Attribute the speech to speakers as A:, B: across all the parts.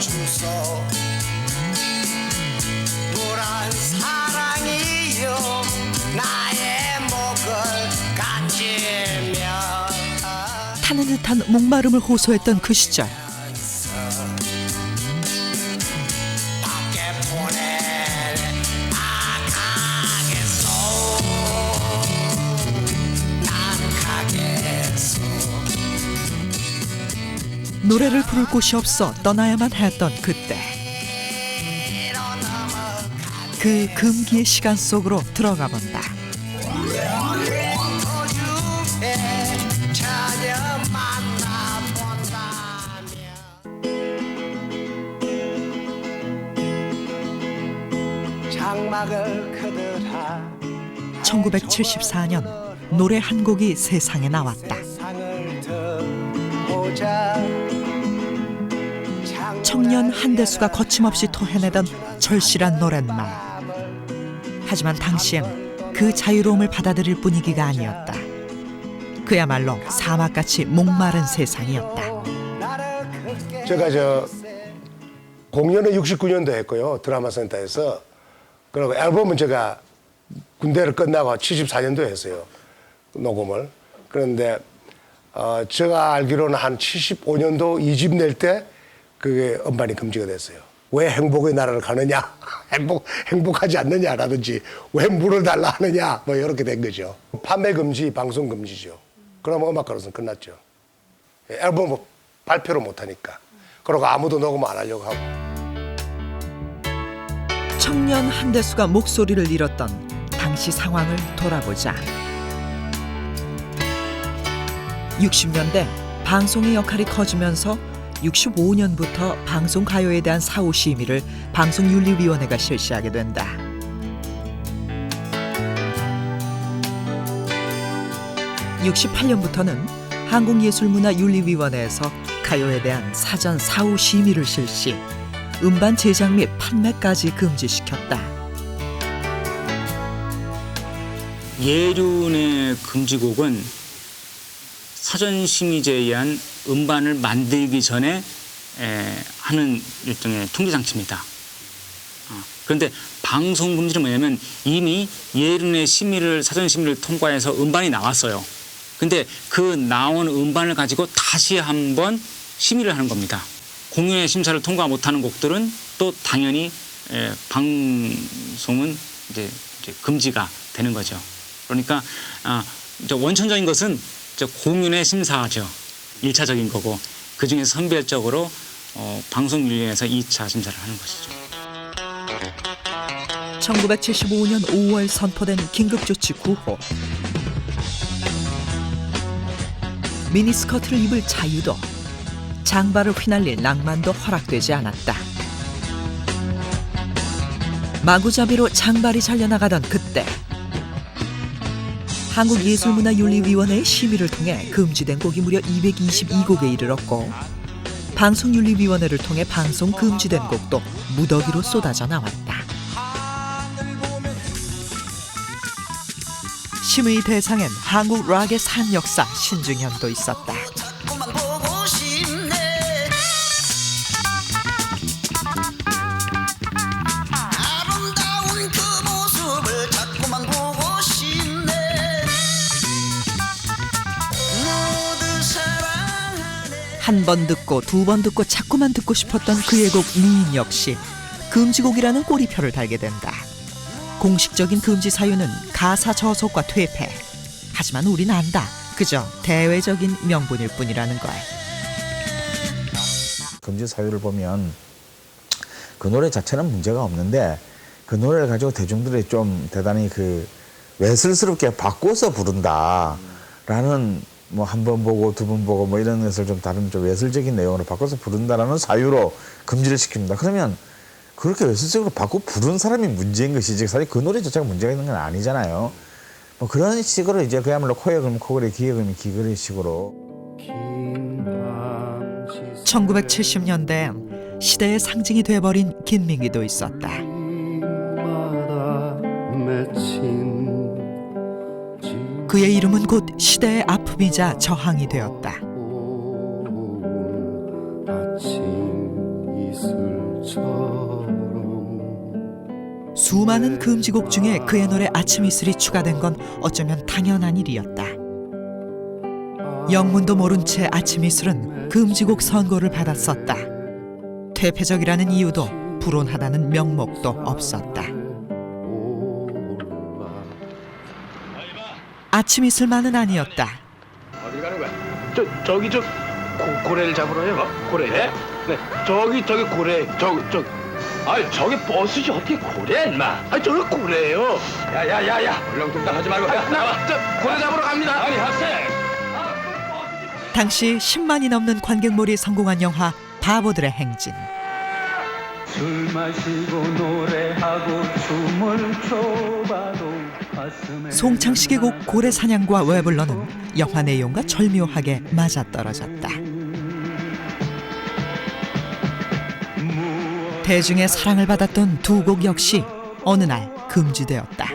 A: 주소 노란 사랑이여 나의 목을 간지며
B: 타는 듯한 목마름을 호소했던 그 시절.
A: 밖에 보내 가겠소 난 가겠소
B: 노래를 부를 곳이 없어 떠나야만 했던 그때. 그 금기의 시간 속으로 들어가 본다.
A: 호주에 전혀 만나본다면 장막을 그들아
B: 1974년 노래 한 곡이 세상에 나왔다.
A: 세상을 보자
B: 청년 한대수가 거침없이 토해내던 절실한 노랫말. 하지만 당시엔 그 자유로움을 받아들일 분위기가 아니었다. 그야말로 사막같이 목마른 세상이었다.
C: 제가 공연은 69년도 했고요. 드라마 센터에서. 그리고 앨범은 제가 군대를 끝나고 74년도에 했어요. 녹음을. 그런데 제가 알기로는 한 75년도 2집 낼 때 그게 음반이 금지가 됐어요. 왜 행복의 나라를 가느냐, 행복하지 않느냐라든지 왜 물을 달라 하느냐, 뭐 이렇게 된 거죠. 판매 금지, 방송 금지죠. 그러면 음악가로서는 끝났죠. 앨범 발표를 못 하니까. 그러고 아무도 녹음 안 하려고 하고.
B: 청년 한대수가 목소리를 잃었던 당시 상황을 돌아보자. 60년대 방송의 역할이 커지면서 65년부터 방송가요에 대한 사후 심의를 방송윤리위원회가 실시하게 된다. 68년부터는 한국예술문화윤리위원회에서 가요에 대한 사전 사후 심의를 실시, 음반 제작 및 판매까지 금지시켰다.
D: 예륜의 금지곡은 사전심의제에 의한 음반을 만들기 전에 하는 일종의 통제장치입니다. 그런데 방송금지는 뭐냐면 이미 예륜의 심의를 사전심의를 통과해서 음반이 나왔어요. 근데 그 나온 음반을 가지고 다시 한번 심의를 하는 겁니다. 공연의 심사를 통과 못하는 곡들은 또 당연히 방송은 이제 금지가 되는 거죠. 그러니까 원천적인 것은 공연의 심사죠. 1차적인 거고 그중에서 선별적으로 방송윤리위원회에서 2차 심사를 하는 것이죠.
B: 1975년 5월 선포된 긴급조치 9호. 미니스커트를 입을 자유도, 장발을 휘날릴 낭만도 허락되지 않았다. 마구잡이로 장발이 잘려나가던 그때 한국예술문화윤리위원회의 심의를 통해 금지된 곡이 무려 222곡에 이르렀고 방송윤리위원회를 통해 방송 금지된 곡도 무더기로 쏟아져 나왔다. 심의 대상엔 한국 락의 산 역사 신중현도 있었다.
A: 자꾸만 보고 싶네 아름다운 그 모습을 자꾸만 보고 싶네 모두 사랑하네
B: 한 번 듣고 두 번 듣고 자꾸만 듣고 싶었던 그의 곡 미인 역시 금지곡이라는 꼬리표를 달게 된다. 공식적인 금지 사유는 가사 저속과 퇴폐. 하지만 우린 안다. 그저 대외적인 명분일 뿐이라는 걸.
E: 금지 사유를 보면 그 노래 자체는 문제가 없는데 그 노래를 가지고 대중들이 좀 대단히 외설스럽게 바꿔서 부른다라는 뭐 한 번 보고 두 번 보고 뭐 이런 것을 좀 다른 좀 외설적인 내용으로 바꿔서 부른다라는 사유로 금지를 시킵니다. 그러면 그렇게 외설적으로 바꿔 부른 사람이 문제인 것이지 사실 그 노래 자체가 문제가 있는 건 아니잖아요. 뭐 그런 식으로 이제 그야말로 코에 걸면 코걸이, 귀에 걸면 귀걸이 식으로.
B: 1970년대 시대의 상징이 돼버린 김민기도 있었다. 그의 이름은 곧 시대의 아픔이자 저항이 되었다.
F: 아침 이슬
B: 수많은 금지곡 중에 그의 노래 아침 이슬이 추가된 건 어쩌면 당연한 일이었다. 영문도 모른 채 아침 이슬은 금지곡 선고를 받았었다. 퇴폐적이라는 이유도 불온하다는 명목도 없었다. 아침 이슬만은 아니었다.
F: 어디 가는 거야? 저기 고래를 잡으러요. 고래? 네? 저기 고래. 저기. 아니 저기 버스지 어떻게 고래 인마? 아니 저기 고래예요. 야야야야. 얼렁뚱땅 하지 말고 나와. 저 고래 잡으러 갑니다. 아니 학생.
B: 당시 10만이 넘는 관객몰이 성공한 영화 바보들의 행진.
G: 술 마시고 노래하고 춤을 춰봐도 가슴에
B: 송창식의 곡 고래 사냥과 웨블러는 영화 내용과 절묘하게 맞아떨어졌다. 대중의 사랑을 받았던 두 곡 역시 어느 날 금지되었다.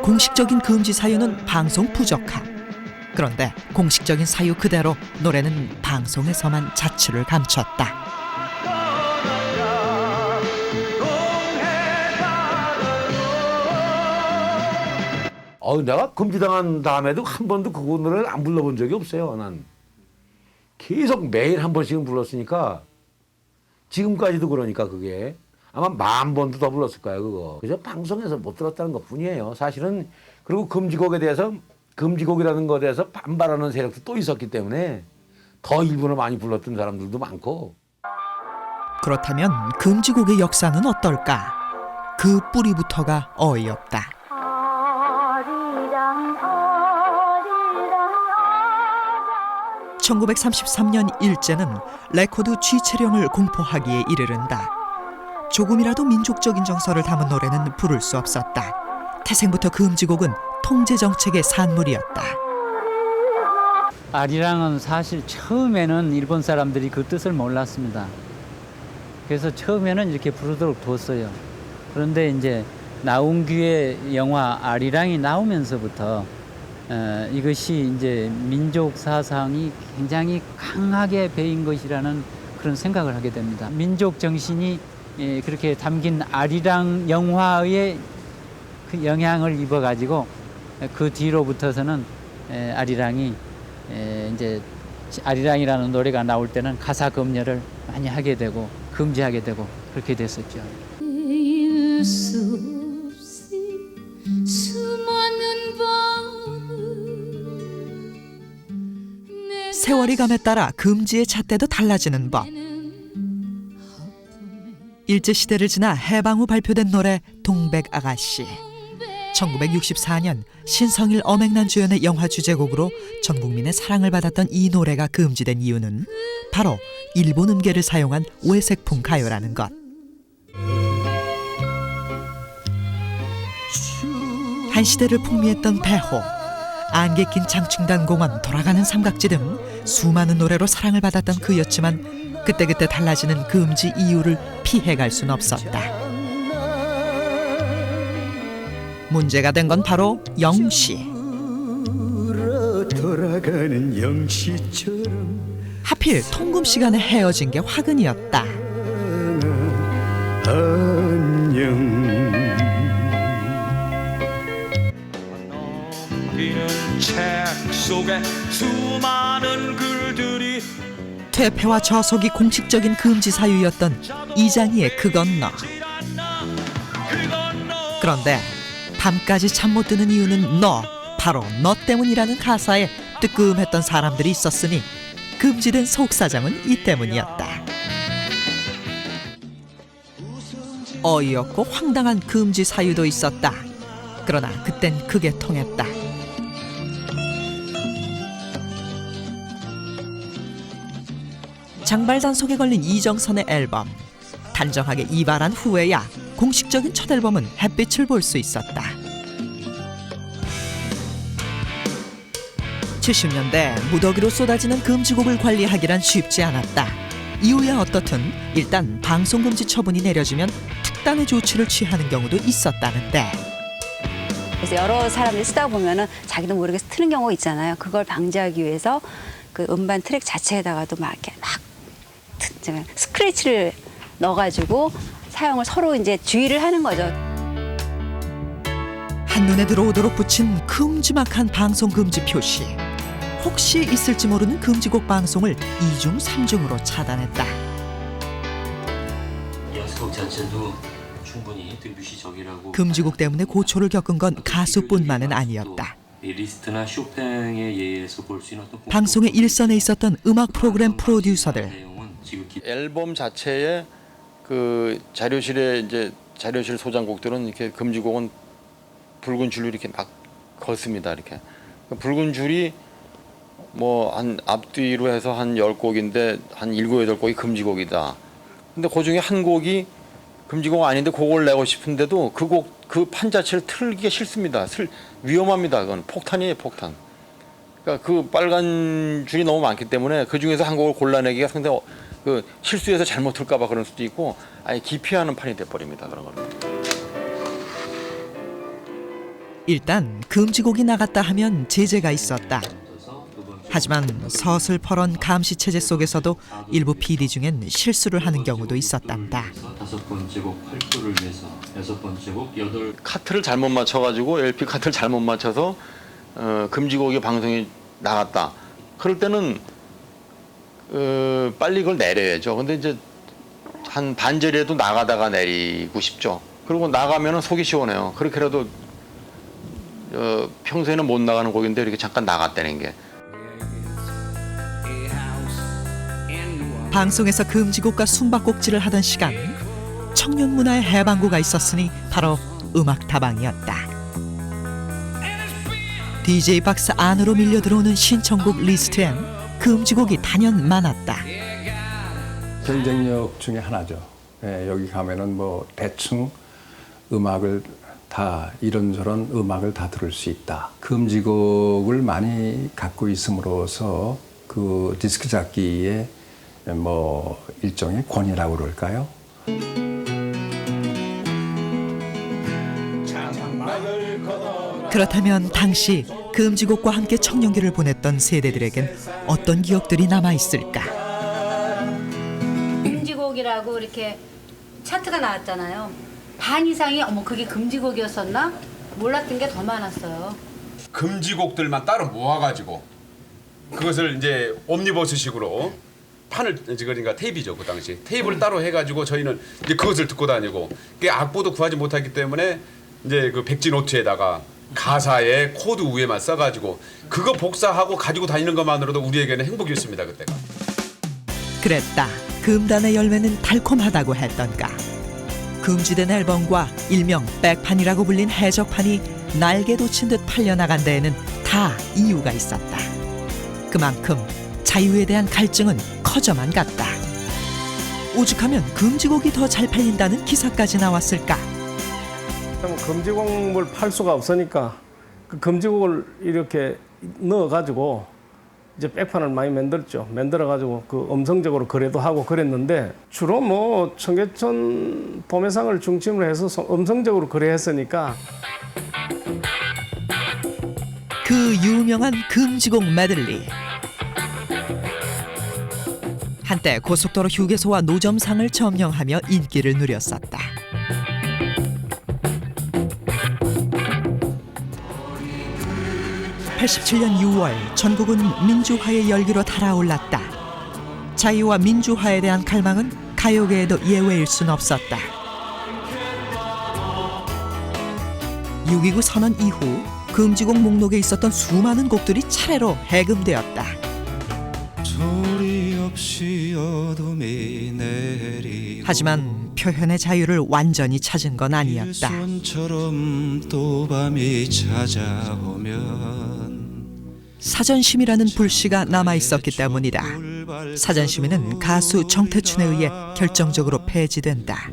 B: 공식적인 금지 사유는 방송 부적합. 그런데 공식적인 사유 그대로 노래는 방송에서만 자취를 감췄다.
H: 내가 금지당한 다음에도 한 번도 그 노래를 안 불러본 적이 없어요. 난 계속 매일 한 번씩은 불렀으니까 지금까지도 그러니까 그게 아마 10,000번도 더 불렀을 거예요. 그거 그저 방송에서 못 들었다는 것 뿐이에요. 사실은. 그리고 금지곡에 대해서 금지곡이라는 것에 대해서 반발하는 세력도 또 있었기 때문에 더 일부러 많이 불렀던 사람들도 많고.
B: 그렇다면 금지곡의 역사는 어떨까? 그 뿌리부터가 어이없다. 1933년 일제는 레코드 취체령을 공포하기에 이르른다. 조금이라도 민족적인 정서를 담은 노래는 부를 수 없었다. 태생부터 금지곡은 통제 정책의 산물이었다.
I: 아리랑은 사실 처음에는 일본 사람들이 그 뜻을 몰랐습니다. 그래서 처음에는 이렇게 부르도록 뒀어요. 그런데 이제 나운규의 영화 아리랑이 나오면서부터 이것이 이제 민족 사상이 굉장히 강하게 배인 것이라는 그런 생각을 하게 됩니다. 민족 정신이 그렇게 담긴 아리랑 영화의 그 영향을 입어가지고 그 뒤로부터서는 아리랑이 이제 아리랑이라는 노래가 나올 때는 가사 검열을 많이 하게 되고 금지하게 되고 그렇게 됐었죠.
B: 세월이 감에 따라 금지의 잣대도 달라지는 법. 일제시대를 지나 해방 후 발표된 노래 동백아가씨. 1964년 신성일 엄앵란 주연의 영화 주제곡으로 전 국민의 사랑을 받았던 이 노래가 금지된 이유는 바로 일본 음계를 사용한 외색풍 가요라는 것. 한 시대를 풍미했던 배호, 안개 낀 장충단 공원, 돌아가는 삼각지 등 수많은 노래로 사랑을 받았던 그였지만 그때그때 달라지는 금지 이유를 피해갈 순 없었다. 문제가 된 건 바로 영시. 하필 통금 시간에 헤어진 게 화근이었다. 퇴폐와 저속이 공식적인 금지 사유였던 이장희의 그 건너. 그런데 밤까지 잠 못 드는 이유는 너, 바로 너 때문이라는 가사에 뜨끔했던 사람들이 있었으니 금지된 속사정은 이 때문이었다. 어이없고 황당한 금지 사유도 있었다. 그러나 그땐 그게 통했다. 장발단속에 걸린 이정선의 앨범. 단정하게 이발한 후에야 공식적인 첫 앨범은 햇빛을 볼 수 있었다. 70년대 무더기로 쏟아지는 금지곡을 관리하기란 쉽지 않았다. 이유야 어떻든 일단 방송금지 처분이 내려지면 특단의 조치를 취하는 경우도 있었다는데.
J: 그래서 여러 사람들이 쓰다 보면은 자기도 모르게 트는 경우가 있잖아요. 그걸 방지하기 위해서 그 음반 트랙 자체에다가도 막 이렇게 막 스크래치를 넣어가지고 사용을 서로 이제 주의를 하는 거죠.
B: 한눈에 들어오도록 붙인 큼지막한 방송 금지 표시. 혹시 있을지 모르는 금지곡 방송을 2중 3중으로 차단했다.
K: 연습곡 자체도 충분히 드뷔시적이라고.
B: 금지곡 때문에 고초를 겪은 건 가수뿐만은 아니었다.
K: 리스트나 쇼팽에 의해서 볼 수 있는 어떤
B: 방송의 일선에 있었던 음악 프로그램 프로듀서들.
L: 앨범 자체에 그 자료실 소장곡들은 이렇게 금지곡은 붉은 줄로 이렇게 막 걷습니다. 이렇게 붉은 줄이 뭐 한 앞뒤로 해서 한 10곡인데 한 7, 8곡이 금지곡이다. 근데 그 중에 한 곡이 금지곡 아닌데 그걸 내고 싶은데도 그 판 자체를 틀기가 싫습니다. 위험합니다. 그건 폭탄이에요, 폭탄. 그러니까 그 빨간 줄이 너무 많기 때문에 그 중에서 한 곡을 골라내기가 상당히 그 실수해서 잘못 틀까봐 그럴 수도 있고 아예 기피하는 판이 돼버립니다. 그런 거는.
B: 일단 금지곡이 나갔다 하면 제재가 있었다. 하지만 서슬퍼런 감시 체제 속에서도 일부 PD 중엔 실수를 하는 경우도 있었단다.
K: 5번째 곡 8도를 위해서 6번째 곡 8.
L: 카트를 잘못 맞춰가지고 LP 카트를 잘못 맞춰서 금지곡이 방송이 나갔다. 그럴 때는 빨리 그걸 내려야죠. 근데 이제 한 반절이라도 나가다가 내리고 싶죠. 그리고 나가면은 속이 시원해요. 그렇게라도 평소에는 못 나가는 곡인데 이렇게 잠깐 나갔다는 게.
B: 방송에서 금지곡과 숨바꼭질을 하던 시간, 청년 문화의 해방구가 있었으니 바로 음악다방이었다. DJ 박스 안으로 밀려 들어오는 신청곡 리스트엔 금지곡이 단연 많았다.
M: 경쟁력 중에 하나죠. 여기 가면은 뭐 대충 음악을 다 이런저런 음악을 다 들을 수 있다. 금지곡을 많이 갖고 있음으로써 그 디스크 잡기에 뭐 일종의 권위라고 그럴까요?
B: 그렇다면 당시 금지곡과 함께 청년기를 보냈던 세대들에겐 어떤 기억들이 남아있을까?
N: 금지곡이라고 이렇게 차트가 나왔잖아요. 반 이상이 어머 그게 금지곡이었었나? 몰랐던 게 더 많았어요.
O: 금지곡들만 따로 모아가지고 그것을 이제 옴니버스식으로 판을 그러니까 테이프죠 그 당시 테이프를 따로 해가지고 저희는 이제 그것을 듣고 다니고 그 악보도 구하지 못하기 때문에 이제 그 백지 노트에다가 가사에 코드 위에만 써가지고 그거 복사하고 가지고 다니는 것만으로도 우리에게는 행복이었습니다 그때가.
B: 그랬다. 금단의 열매는 달콤하다고 했던가. 금지된 앨범과 일명 백판이라고 불린 해적판이 날개 돋친 듯 팔려나간 데에는 다 이유가 있었다. 그만큼 자유에 대한 갈증은 커져만 갔다. 오죽하면 금지곡이 더 잘 팔린다는 기사까지 나왔을까?
P: 금지곡을 팔 수가 없으니까 그 금지곡을 이렇게 넣어가지고 이제 백판을 많이 만들어가지고 그 음성적으로 거래도 하고 그랬는데 주로 뭐 청계천 도매상을 중심으로 해서 음성적으로 거래했으니까
B: 그 유명한 금지곡 메들리. 한때 고속도로 휴게소와 노점상을 점령하며 인기를 누렸었다. 87년 6월 전국은 민주화의 열기로 달아올랐다. 자유와 민주화에 대한 갈망은 가요계에도 예외일 순 없었다. 6.29 선언 이후 금지곡 목록에 있었던 수많은 곡들이 차례로 해금되었다. 하지만 표현의 자유를 완전히 찾은 건 아니었다. 사전심의라는 불씨가 남아있었기 때문이다. 사전심의는 가수 정태춘에 의해 결정적으로 폐지된다.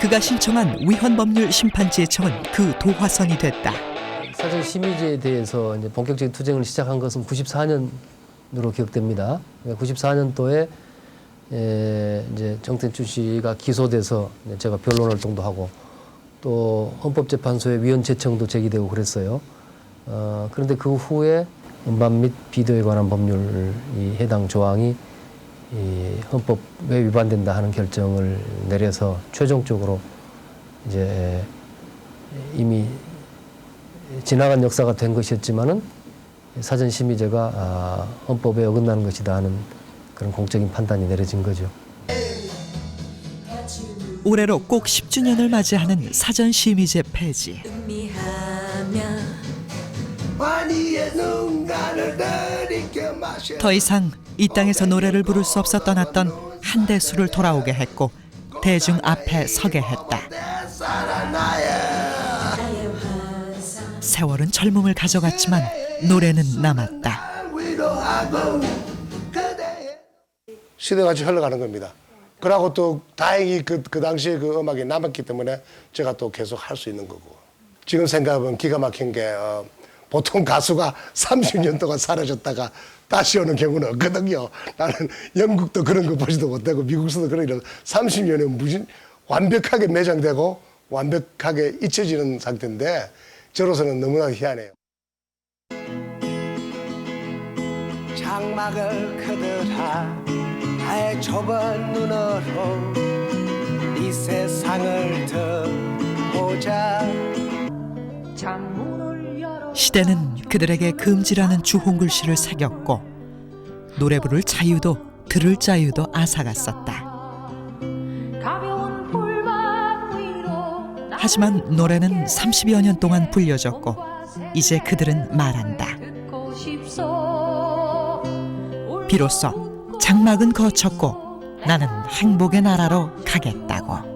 B: 그가 신청한 위헌법률 심판지의청은 그 도화선이 됐다.
Q: 사전심의제에 대해서 이제 본격적인 투쟁을 시작한 것은 94년으로 기억됩니다. 94년도에 이제 정태춘 씨가 기소돼서 제가 변론 활동도 하고 또 헌법재판소의 위헌 제청도 제기되고 그랬어요. 그런데 그 후에 음반 및 비디오에 관한 법률 이 해당 조항이 이 헌법에 위반된다 하는 결정을 내려서 최종적으로 이제 이미 지나간 역사가 된 것이었지만은 사전심의제가 헌법에 어긋나는 것이다 하는 그런 공적인 판단이 내려진 거죠.
B: 올해로 꼭 10주년을 맞이하는 사전심의제 폐지. 더 이상 이 땅에서 노래를 부를 수 없어 떠났던 한대수를 돌아오게 했고 대중 앞에 서게 했다. 세월은 젊음을 가져갔지만 노래는 남았다.
C: 시대같이 흘러가는 겁니다. 그러고 또 다행히 그 당시에 그 음악이 남았기 때문에 제가 또 계속 할 수 있는 거고. 지금 생각하면 기가 막힌 게 보통 가수가 30년 동안 사라졌다가 다시 오는 경우는 없거든요. 나는 영국도 그런 거 보지도 못하고 미국에서도 그런 일 30년에 무슨 완벽하게 매장되고 완벽하게 잊혀지는 상태인데 저로서는 너무나 희한해요.
A: 장막을 그들아 나의 좁은 눈으로 이 세상을 보자.
B: 시대는 그들에게 금지라는 주홍글씨를 새겼고 노래 부를 자유도 들을 자유도 앗아갔었다. 하지만 노래는 30여 년 동안 불려졌고 이제 그들은 말한다. 비로소 장막은 거쳤고 나는 행복의 나라로 가겠다고.